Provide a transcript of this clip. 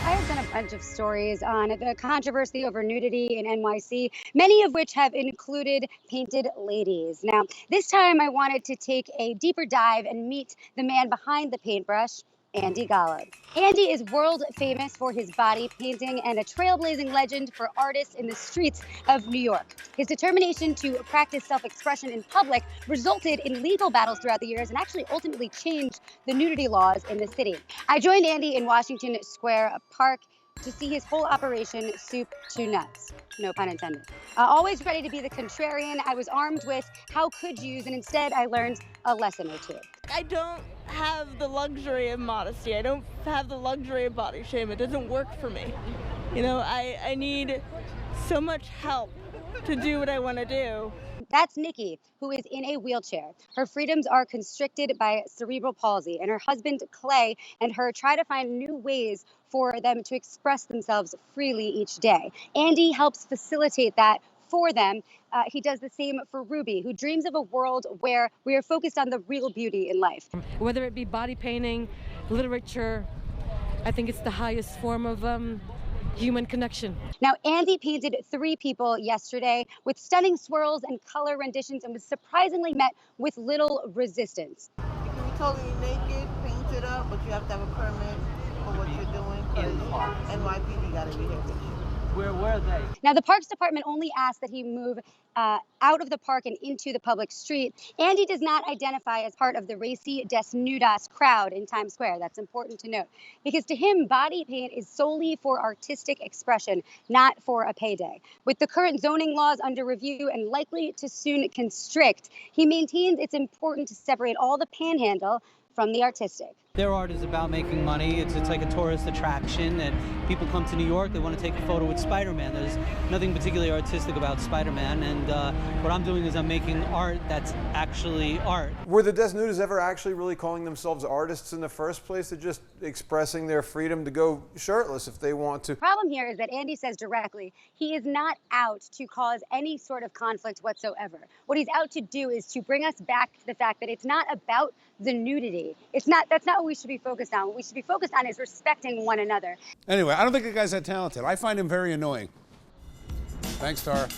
I've done a bunch of stories on the controversy over nudity in NYC, many of which have included painted ladies. Now, this time I wanted to take a deeper dive and meet the man behind the paintbrush, Andy Golub. Andy is world famous for his body painting and a trailblazing legend for artists in the streets of New York. His determination to practice self-expression in public resulted in legal battles throughout the years and actually ultimately changed the nudity laws in the city. I joined Andy in Washington Square Park to see his whole operation, soup to nuts. No pun intended. Always ready to be the contrarian, I was armed with how could yous, and instead I learned a lesson or two. I don't have the luxury of modesty. I don't have the luxury of body shame. It doesn't work for me. You know, I need so much help to do what I want to do. That's Nikki, who is in a wheelchair. Her freedoms are constricted by cerebral palsy, and her husband, Clay, and her try to find new ways for them to express themselves freely each day. Andy helps facilitate that for them. He does the same for Ruby, who dreams of a world where we are focused on the real beauty in life. Whether it be body painting, literature, I think it's the highest form of human connection. Now, Andy painted 3 people yesterday with stunning swirls and color renditions and was surprisingly met with little resistance. You can be totally naked, paint it up, but you have to have a permit for what you're doing because NYPD got to be here with you. Where were they? Now, the Parks Department only asked that he move out of the park and into the public street. Andy does not identify as part of the racy desnudas crowd in Times Square. That's important to note, because to him, body paint is solely for artistic expression, not for a payday. With the current zoning laws under review and likely to soon constrict, he maintains it's important to separate all the panhandle from the artistic. Their art is about making money. It's like a tourist attraction, and people come to New York, they want to take a photo with Spider-Man. There's nothing particularly artistic about Spider-Man, and what I'm doing is I'm making art that's actually art. Were the desnudas ever actually really calling themselves artists in the first place? They're just expressing their freedom to go shirtless if they want to. The problem here is that Andy says directly he is not out to cause any sort of conflict whatsoever. What he's out to do is to bring us back to the fact that it's not about the nudity. That's not what we should be focused on. What we should be focused on is respecting one another. Anyway, I don't think the guy's that talented. I find him very annoying. Thanks, Tara.